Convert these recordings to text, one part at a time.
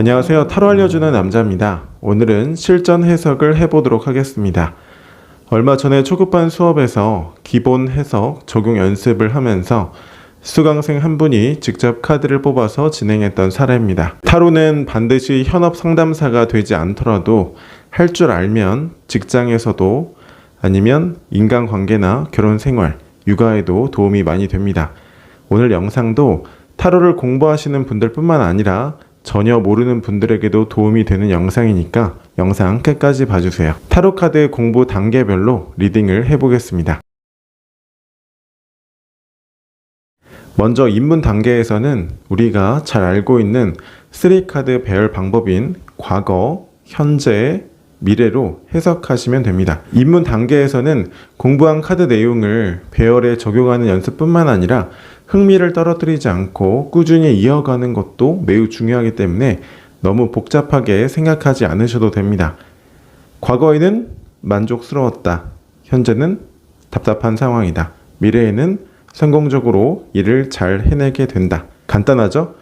안녕하세요. 타로 알려주는 남자입니다. 오늘은 실전 해석을 해보도록 하겠습니다. 얼마 전에 초급반 수업에서 기본 해석 적용 연습을 하면서 수강생 한 분이 직접 카드를 뽑아서 진행했던 사례입니다. 타로는 반드시 현업 상담사가 되지 않더라도 할 줄 알면 직장에서도 아니면 인간관계나 결혼생활, 육아에도 도움이 많이 됩니다. 오늘 영상도 타로를 공부하시는 분들 뿐만 아니라 전혀 모르는 분들에게도 도움이 되는 영상이니까 영상 끝까지 봐주세요. 타로 카드 공부 단계별로 리딩을 해보겠습니다. 먼저 입문 단계에서는 우리가 잘 알고 있는 3카드 배열 방법인 과거, 현재, 미래로 해석하시면 됩니다. 입문 단계에서는 공부한 카드 내용을 배열에 적용하는 연습뿐만 아니라 흥미를 떨어뜨리지 않고 꾸준히 이어가는 것도 매우 중요하기 때문에 너무 복잡하게 생각하지 않으셔도 됩니다. 과거에는 만족스러웠다. 현재는 답답한 상황이다. 미래에는 성공적으로 일을 잘 해내게 된다. 간단하죠?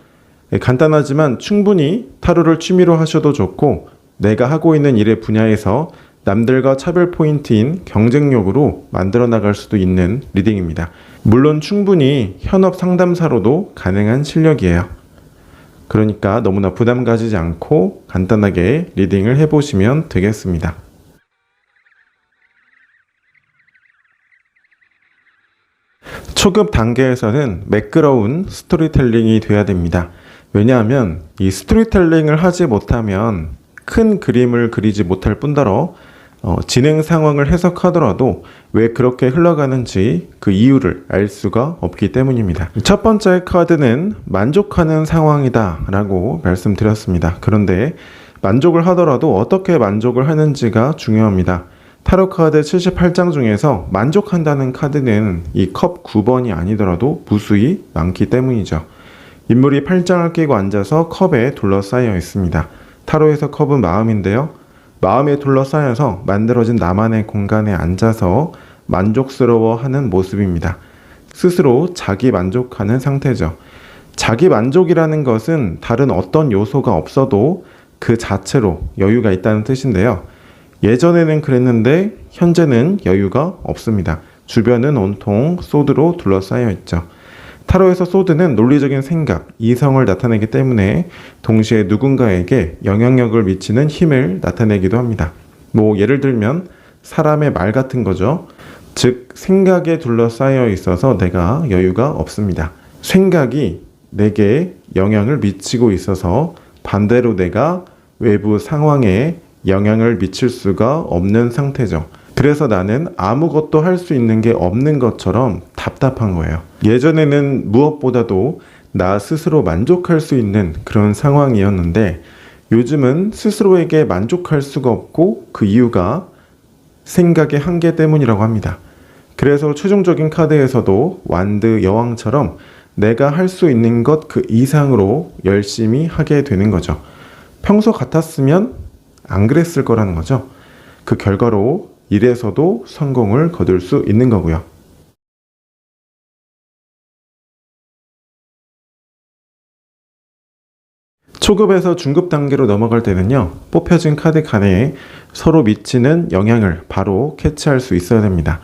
간단하지만 충분히 타로를 취미로 하셔도 좋고 내가 하고 있는 일의 분야에서 남들과 차별 포인트인 경쟁력으로 만들어 나갈 수도 있는 리딩입니다. 물론 충분히 현업 상담사로도 가능한 실력이에요. 그러니까 너무나 부담 가지지 않고 간단하게 리딩을 해보시면 되겠습니다. 초급 단계에서는 매끄러운 스토리텔링이 돼야 됩니다. 왜냐하면 이 스토리텔링을 하지 못하면 큰 그림을 그리지 못할 뿐더러 진행 상황을 해석하더라도 왜 그렇게 흘러가는지 그 이유를 알 수가 없기 때문입니다. 첫 번째 카드는 만족하는 상황이다 라고 말씀드렸습니다. 그런데 만족을 하더라도 어떻게 만족을 하는지가 중요합니다. 타로 카드 78장 중에서 만족한다는 카드는 이 컵 9번이 아니더라도 무수히 많기 때문이죠. 인물이 팔짱을 끼고 앉아서 컵에 둘러싸여 있습니다. 타로에서 컵은 마음인데요. 마음에 둘러싸여서 만들어진 나만의 공간에 앉아서 만족스러워하는 모습입니다. 스스로 자기 만족하는 상태죠. 자기 만족이라는 것은 다른 어떤 요소가 없어도 그 자체로 여유가 있다는 뜻인데요. 예전에는 그랬는데 현재는 여유가 없습니다. 주변은 온통 소드로 둘러싸여 있죠. 타로에서 소드는 논리적인 생각, 이성을 나타내기 때문에 동시에 누군가에게 영향력을 미치는 힘을 나타내기도 합니다. 예를 들면 사람의 말 같은 거죠. 즉 생각에 둘러싸여 있어서 내가 여유가 없습니다. 생각이 내게 영향을 미치고 있어서 반대로 내가 외부 상황에 영향을 미칠 수가 없는 상태죠. 그래서 나는 아무것도 할 수 있는 게 없는 것처럼 답답한 거예요. 예전에는 무엇보다도 나 스스로 만족할 수 있는 그런 상황이었는데 요즘은 스스로에게 만족할 수가 없고 그 이유가 생각의 한계 때문이라고 합니다. 그래서 최종적인 카드에서도 완드 여왕처럼 내가 할 수 있는 것 그 이상으로 열심히 하게 되는 거죠. 평소 같았으면 안 그랬을 거라는 거죠. 그 결과로 일에서도 성공을 거둘 수 있는 거고요. 초급에서 중급 단계로 넘어갈 때는요. 뽑혀진 카드 간에 서로 미치는 영향을 바로 캐치할 수 있어야 됩니다.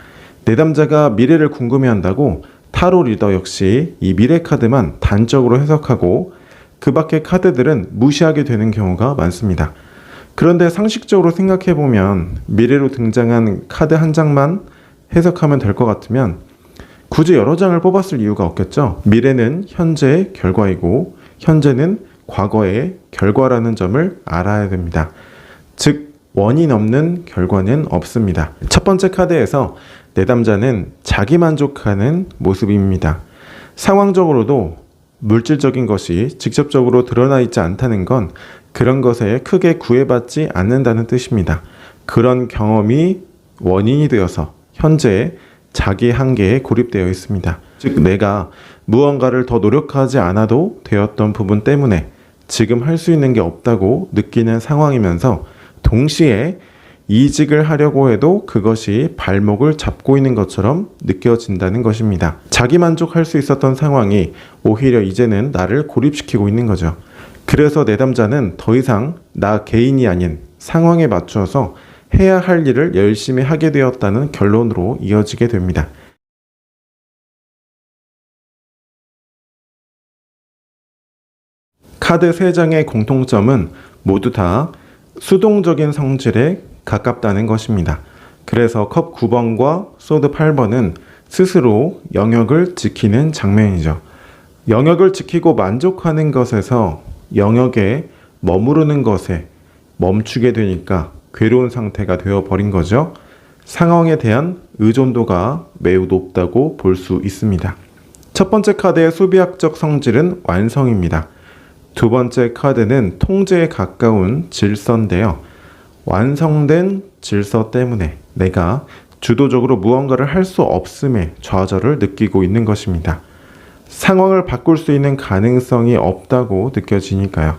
내담자가 미래를 궁금해한다고 타로 리더 역시 이 미래 카드만 단적으로 해석하고 그 밖의 카드들은 무시하게 되는 경우가 많습니다. 그런데 상식적으로 생각해보면 미래로 등장한 카드 한 장만 해석하면 될 것 같으면 굳이 여러 장을 뽑았을 이유가 없겠죠. 미래는 현재의 결과이고 현재는 과거의 결과라는 점을 알아야 됩니다. 즉 원인 없는 결과는 없습니다. 첫 번째 카드에서 내담자는 자기 만족하는 모습입니다. 상황적으로도 물질적인 것이 직접적으로 드러나 있지 않다는 건 그런 것에 크게 구애받지 않는다는 뜻입니다. 그런 경험이 원인이 되어서 현재 자기 한계에 고립되어 있습니다. 즉 내가 무언가를 더 노력하지 않아도 되었던 부분 때문에 지금 할 수 있는 게 없다고 느끼는 상황이면서 동시에 이직을 하려고 해도 그것이 발목을 잡고 있는 것처럼 느껴진다는 것입니다. 자기 만족할 수 있었던 상황이 오히려 이제는 나를 고립시키고 있는 거죠. 그래서 내담자는 더 이상 나 개인이 아닌 상황에 맞추어서 해야 할 일을 열심히 하게 되었다는 결론으로 이어지게 됩니다. 카드 3장의 공통점은 모두 다 수동적인 성질에 가깝다는 것입니다. 그래서 컵 9번과 소드 8번은 스스로 영역을 지키는 장면이죠. 영역을 지키고 만족하는 것에서 영역에 머무르는 것에 멈추게 되니까 괴로운 상태가 되어버린 거죠. 상황에 대한 의존도가 매우 높다고 볼 수 있습니다. 첫 번째 카드의 수비학적 성질은 완성입니다. 두 번째 카드는 통제에 가까운 질서인데요. 완성된 질서 때문에 내가 주도적으로 무언가를 할 수 없음에 좌절을 느끼고 있는 것입니다. 상황을 바꿀 수 있는 가능성이 없다고 느껴지니까요.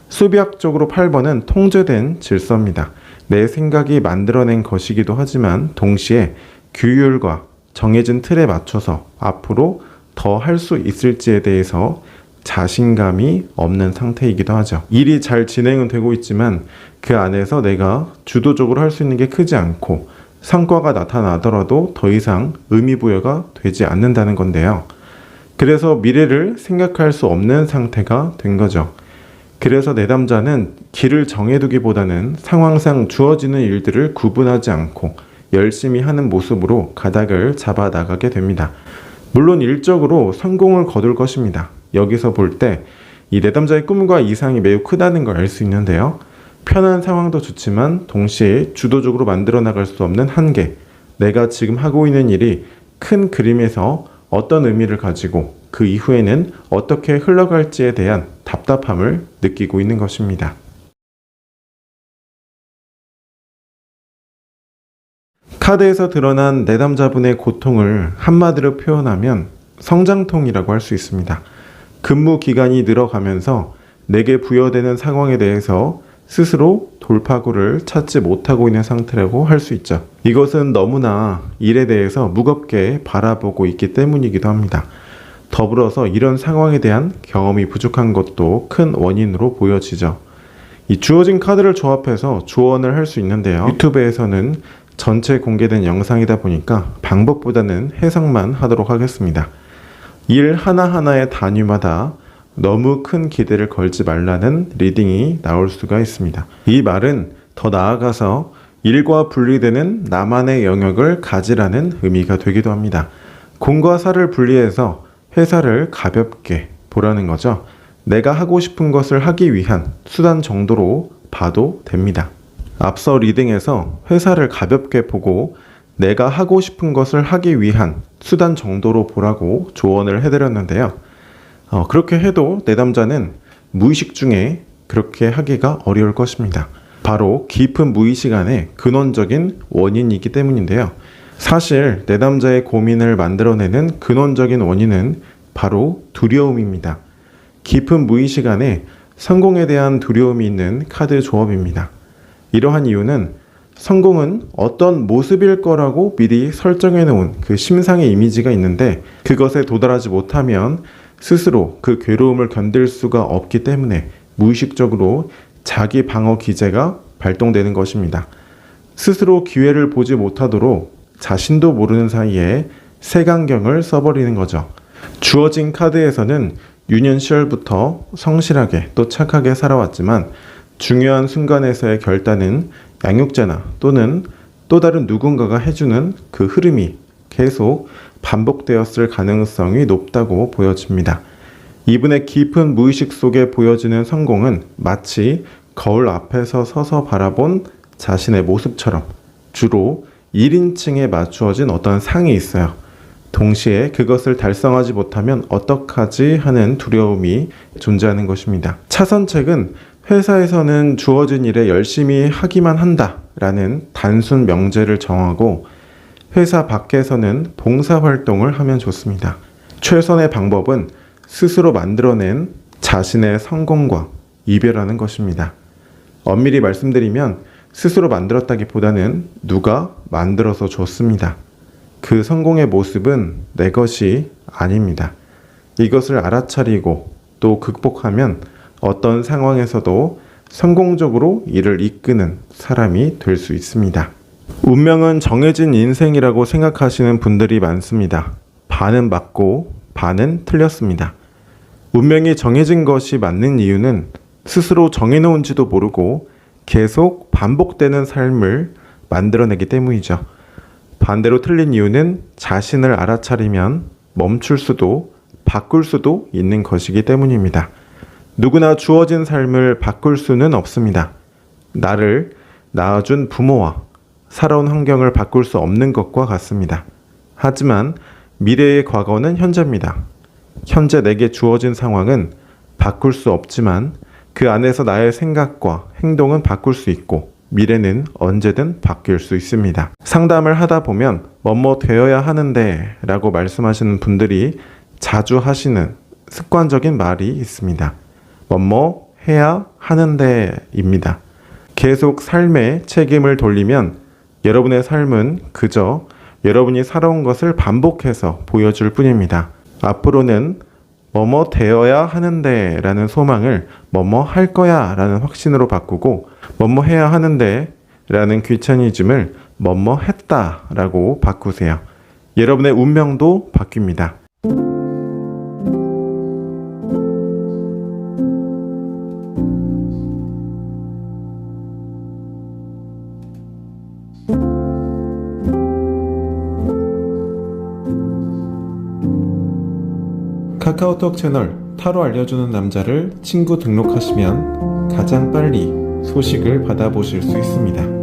수비학적으로 8번은 통제된 질서입니다. 내 생각이 만들어낸 것이기도 하지만 동시에 규율과 정해진 틀에 맞춰서 앞으로 더 할 수 있을지에 대해서 자신감이 없는 상태이기도 하죠. 일이 잘 진행은 되고 있지만 그 안에서 내가 주도적으로 할 수 있는 게 크지 않고 성과가 나타나더라도 더 이상 의미부여가 되지 않는다는 건데요. 그래서 미래를 생각할 수 없는 상태가 된 거죠. 그래서 내담자는 길을 정해두기보다는 상황상 주어지는 일들을 구분하지 않고 열심히 하는 모습으로 가닥을 잡아 나가게 됩니다. 물론 일적으로 성공을 거둘 것입니다. 여기서 볼 때 이 내담자의 꿈과 이상이 매우 크다는 걸 알 수 있는데요. 편한 상황도 좋지만 동시에 주도적으로 만들어 나갈 수 없는 한계, 내가 지금 하고 있는 일이 큰 그림에서 어떤 의미를 가지고 그 이후에는 어떻게 흘러갈지에 대한 답답함을 느끼고 있는 것입니다. 카드에서 드러난 내담자분의 고통을 한마디로 표현하면 성장통이라고 할 수 있습니다. 근무 기간이 늘어가면서 내게 부여되는 상황에 대해서 스스로 돌파구를 찾지 못하고 있는 상태라고 할 수 있죠. 이것은 너무나 일에 대해서 무겁게 바라보고 있기 때문이기도 합니다. 더불어서 이런 상황에 대한 경험이 부족한 것도 큰 원인으로 보여지죠. 이 주어진 카드를 조합해서 조언을 할 수 있는데요. 유튜브에서는 전체 공개된 영상이다 보니까 방법보다는 해석만 하도록 하겠습니다. 일 하나하나의 단위마다 너무 큰 기대를 걸지 말라는 리딩이 나올 수가 있습니다. 이 말은 더 나아가서 일과 분리되는 나만의 영역을 가지라는 의미가 되기도 합니다. 공과 사를 분리해서 회사를 가볍게 보라는 거죠. 내가 하고 싶은 것을 하기 위한 수단 정도로 봐도 됩니다. 앞서 리딩에서 회사를 가볍게 보고 내가 하고 싶은 것을 하기 위한 수단 정도로 보라고 조언을 해드렸는데요. 그렇게 해도 내담자는 무의식 중에 그렇게 하기가 어려울 것입니다. 바로 깊은 무의식 안에 근원적인 원인이기 때문인데요. 사실 내담자의 고민을 만들어내는 근원적인 원인은 바로 두려움입니다. 깊은 무의식 안에 성공에 대한 두려움이 있는 카드 조합입니다. 이러한 이유는 성공은 어떤 모습일 거라고 미리 설정해 놓은 그 심상의 이미지가 있는데 그것에 도달하지 못하면 스스로 그 괴로움을 견딜 수가 없기 때문에 무의식적으로 자기 방어 기제가 발동되는 것입니다. 스스로 기회를 보지 못하도록 자신도 모르는 사이에 색안경을 써버리는 거죠. 주어진 카드에서는 유년 시절부터 성실하게 또 착하게 살아왔지만 중요한 순간에서의 결단은 양육자나 또는 또 다른 누군가가 해주는 그 흐름이 계속 반복되었을 가능성이 높다고 보여집니다. 이분의 깊은 무의식 속에 보여지는 성공은 마치 거울 앞에서 서서 바라본 자신의 모습처럼 주로 1인칭에 맞추어진 어떤 상이 있어요. 동시에 그것을 달성하지 못하면 어떡하지 하는 두려움이 존재하는 것입니다. 차선책은 회사에서는 주어진 일에 열심히 하기만 한다라는 단순 명제를 정하고 회사 밖에서는 봉사활동을 하면 좋습니다. 최선의 방법은 스스로 만들어낸 자신의 성공과 이별하는 것입니다. 엄밀히 말씀드리면 스스로 만들었다기보다는 누가 만들어서 줬습니다. 그 성공의 모습은 내 것이 아닙니다. 이것을 알아차리고 또 극복하면 어떤 상황에서도 성공적으로 일을 이끄는 사람이 될 수 있습니다. 운명은 정해진 인생이라고 생각하시는 분들이 많습니다. 반은 맞고 반은 틀렸습니다. 운명이 정해진 것이 맞는 이유는 스스로 정해놓은지도 모르고 계속 반복되는 삶을 만들어내기 때문이죠. 반대로 틀린 이유는 자신을 알아차리면 멈출 수도 바꿀 수도 있는 것이기 때문입니다. 누구나 주어진 삶을 바꿀 수는 없습니다. 나를 낳아준 부모와 살아온 환경을 바꿀 수 없는 것과 같습니다. 하지만 미래의 과거는 현재입니다. 현재 내게 주어진 상황은 바꿀 수 없지만 그 안에서 나의 생각과 행동은 바꿀 수 있고 미래는 언제든 바뀔 수 있습니다. 상담을 하다 보면 뭐뭐 되어야 하는데 라고 말씀하시는 분들이 자주 하시는 습관적인 말이 있습니다. 뭐뭐 해야 하는데 입니다. 계속 삶에 책임을 돌리면 여러분의 삶은 그저 여러분이 살아온 것을 반복해서 보여줄 뿐입니다. 앞으로는 뭐뭐 되어야 하는데 라는 소망을 뭐뭐 할 거야 라는 확신으로 바꾸고 뭐뭐 해야 하는데 라는 귀차니즘을 뭐뭐 했다 라고 바꾸세요. 여러분의 운명도 바뀝니다. 카카오톡 채널 타로 알려주는 남자를 친구 등록하시면 가장 빨리 소식을 받아보실 수 있습니다.